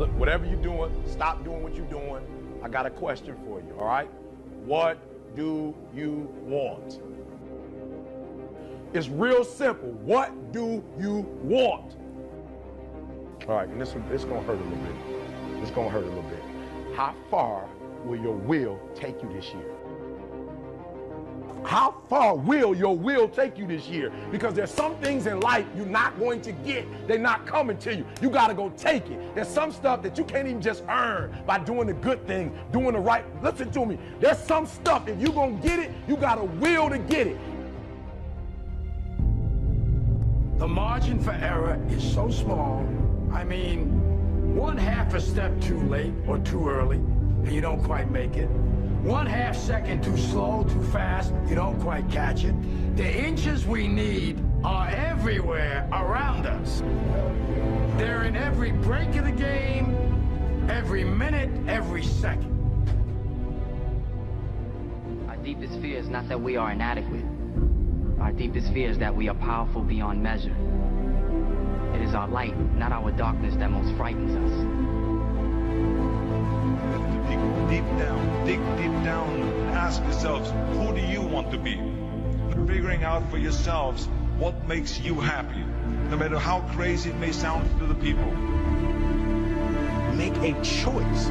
Look, whatever you're doing, stop doing what you're doing. I got a question for you, all right? What do you want? It's real simple. What do you want? All right, and this gonna hurt a little bit. It's gonna hurt a little bit. How far will your will take you this year? How far will your will take you this year? Because there's some things in life you're not going to get. They're not coming to you. You got to go take it. There's some stuff that you can't even just earn by doing the good things, doing the right. Listen to me. There's some stuff, if you're going to get it, you got a will to get it. The margin for error is so small. I mean, 1/2 a step too late or too early, and you don't quite make it. 1/2 second too slow, too fast, you don't quite catch it. The inches we need are everywhere around us. They're in every break of the game, every minute, every second. Our deepest fear is not that we are inadequate. Our deepest fear is that we are powerful beyond measure. It is our light, not our darkness, that most frightens us. Dig deep down, ask yourselves, who do you want to be? Figuring out for yourselves what makes you happy, no matter how crazy it may sound to the people. Make a choice,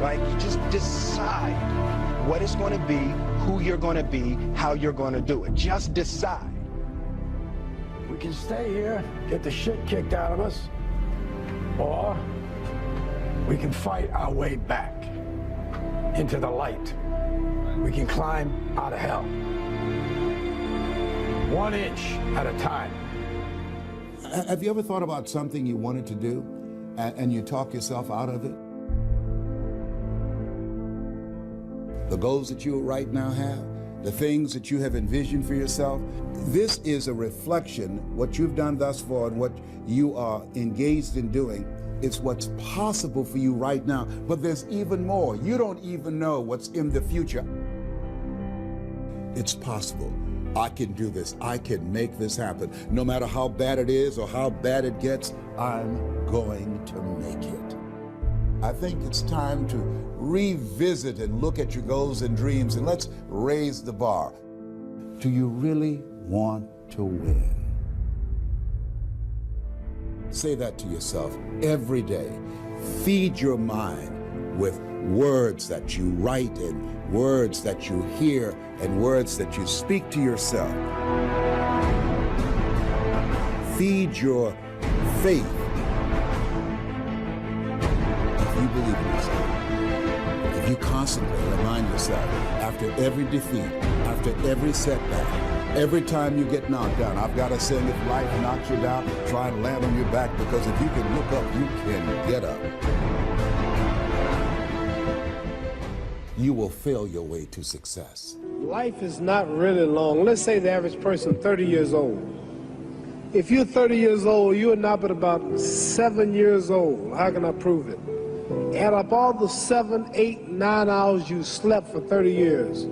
right? You just decide what it's going to be, who you're going to be, how you're going to do it. Just decide. We can stay here, get the shit kicked out of us, or we can fight our way back into the light. We can climb out of hell. 1 inch at a time. Have you ever thought about something you wanted to do and you talk yourself out of it? The goals that you right now have, the things that you have envisioned for yourself, this is a reflection, what you've done thus far and what you are engaged in doing. It's what's possible for you right now, but there's even more. You don't even know what's in the future. It's possible. I can do this. I can make this happen. No matter how bad it is or how bad it gets, I'm going to make it. I think it's time to revisit and look at your goals and dreams, and let's raise the bar. Do you really want to win? Say that to yourself every day. Feed your mind with words that you write and words that you hear and words that you speak to yourself. Feed your faith. If you believe in yourself, if you constantly remind yourself after every defeat, after every setback, every time you get knocked down, I've got a saying, if life knocks you down, try and land on your back, because if you can look up, you can get up. You will fail your way to success. Life is not really long. Let's say the average person 30 years old. If you're 30 years old, you are not but about 7 years old. How can I prove it? Add up all the 7, 8, 9 hours you slept for 30 years.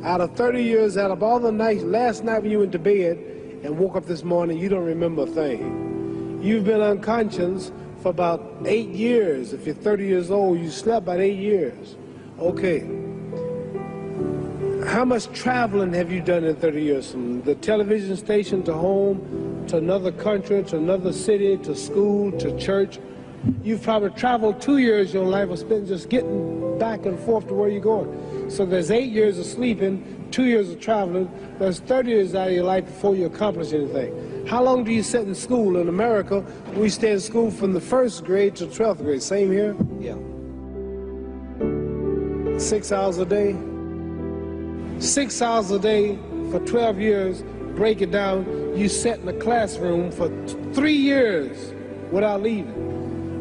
Out of 30 years, out of all the nights, last night when you went to bed and woke up this morning, you don't remember a thing. You've been unconscious for about 8 years. If you're 30 years old, you slept about 8 years. Okay. How much traveling have you done in 30 years? From the television station to home, to another country, to another city, to school, to church. You've probably traveled 2 years of your life or spent just getting back and forth to where you're going. So there's 8 years of sleeping, 2 years of traveling. There's 30 years out of your life before you accomplish anything. How long do you sit in school? In America, we stay in school from the 1st grade to 12th grade. Same here? Yeah. 6 hours a day. 6 hours a day for 12 years. Break it down. You sat in the classroom for 3 years without leaving.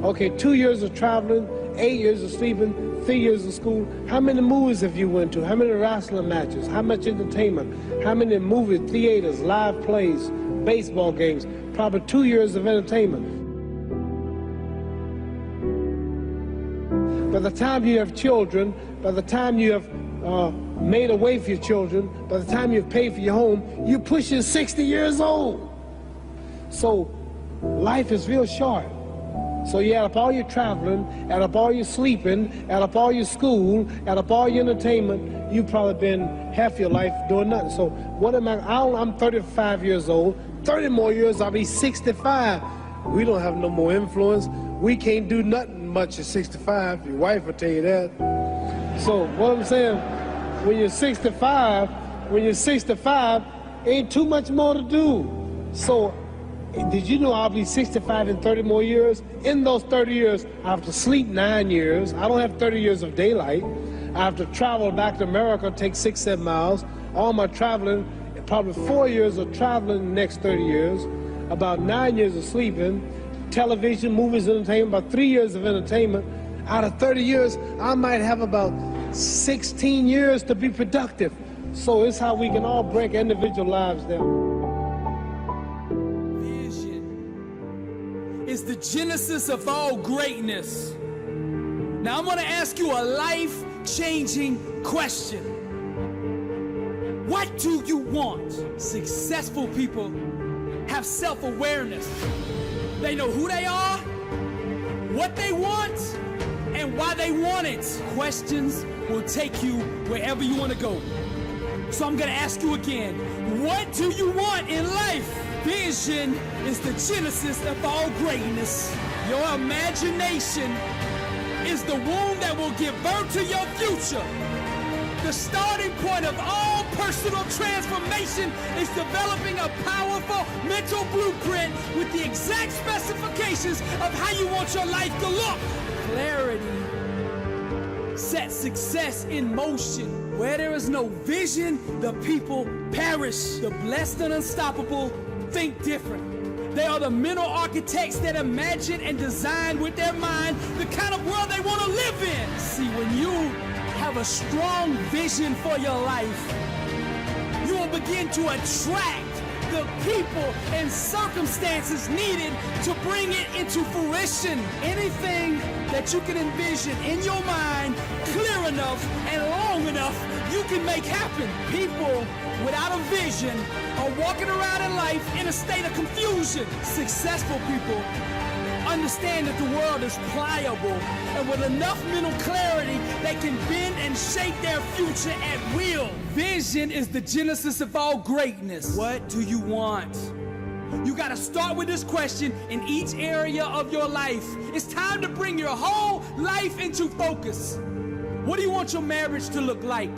Okay, 2 years of traveling, 8 years of sleeping, 3 years of school. How many movies have you went to? How many wrestling matches? How much entertainment? How many movie theaters, live plays, baseball games? Probably 2 years of entertainment. By the time you have children, by the time you have made a way for your children, by the time you've paid for your home, you're pushing 60 years old. So life is real short. So you add up all your traveling, add up all your sleeping, add up all your school, add up all your entertainment, you've probably been half your life doing nothing. So what am I'm 35 years old. 30 more years, I'll be 65. We don't have no more influence. We can't do nothing much at 65. Your wife will tell you that. So what I'm saying, when you're 65, ain't too much more to do. So did you know I'll be 65 in 30 more years? In those 30 years, I have to sleep 9 years. I don't have 30 years of daylight. I have to travel back to America, take 6-7 miles. All my traveling, probably 4 years of traveling in the next 30 years, about 9 years of sleeping, television, movies, entertainment, about 3 years of entertainment. Out of 30 years, I might have about 16 years to be productive. So it's how we can all break individual lives down. Is the genesis of all greatness. Now I'm gonna ask you a life-changing question. What do you want? Successful people have self-awareness. They know who they are, what they want, and why they want it. Questions will take you wherever you want to go. So I'm gonna ask you again, what do you want in life? Vision is the genesis of all greatness. Your imagination is the womb that will give birth to your future. The starting point of all personal transformation is developing a powerful mental blueprint with the exact specifications of how you want your life to look. Clarity sets success in motion. Where there is no vision, the people perish. The blessed and unstoppable think different. They are the mental architects that imagine and design with their mind the kind of world they want to live in. See, when you have a strong vision for your life, you will begin to attract the people and circumstances needed to bring it into fruition. Anything that you can envision in your mind clear enough and long enough, you can make happen. People without a vision are walking around in life in a state of confusion. Successful people understand that the world is pliable, and with enough mental clarity, they can bend and shape their future at will. Vision is the genesis of all greatness. What do you want? You gotta start with this question in each area of your life. It's time to bring your whole life into focus. What do you want your marriage to look like?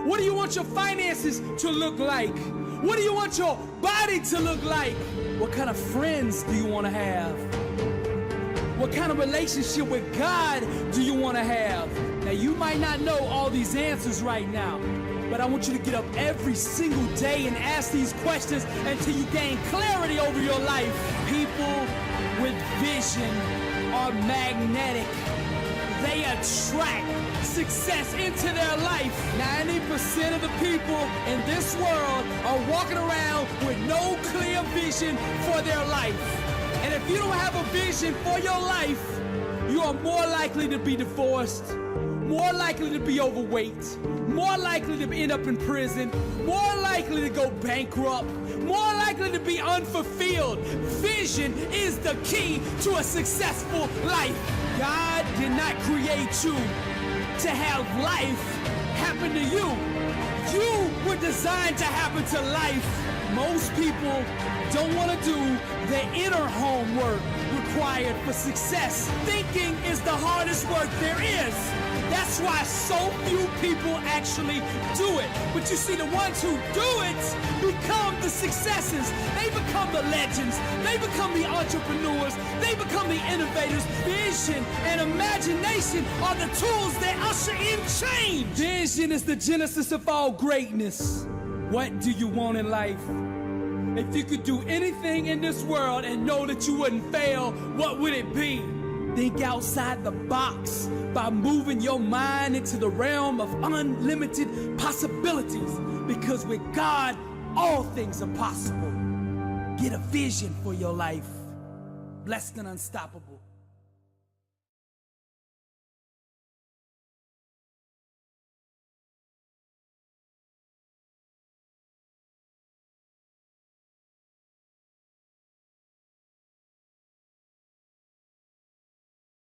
What do you want your finances to look like? What do you want your body to look like? What kind of friends do you want to have? What kind of relationship with God do you want to have? Now, you might not know all these answers right now, but I want you to get up every single day and ask these questions until you gain clarity over your life. People with vision are magnetic. They attract success into their life. 90% of the people in this world are walking around with no clear vision for their life. And if you don't have a vision for your life, you are more likely to be divorced, more likely to be overweight, more likely to end up in prison, more likely to go bankrupt, more likely to be unfulfilled. Vision is the key to a successful life. God did not create you to have life happen to you. You were designed to happen to life. Most people don't want to do the inner homework required for success. Thinking is the hardest work there is. That's why so few people actually do it. But you see, the ones who do it become the successes. They become the legends. They become the entrepreneurs. They become the innovators. Vision and imagination are the tools that usher in change. Vision is the genesis of all greatness. What do you want in life? If you could do anything in this world and know that you wouldn't fail, what would it be? Think outside the box by moving your mind into the realm of unlimited possibilities. Because with God, all things are possible. Get a vision for your life. Blessed and unstoppable.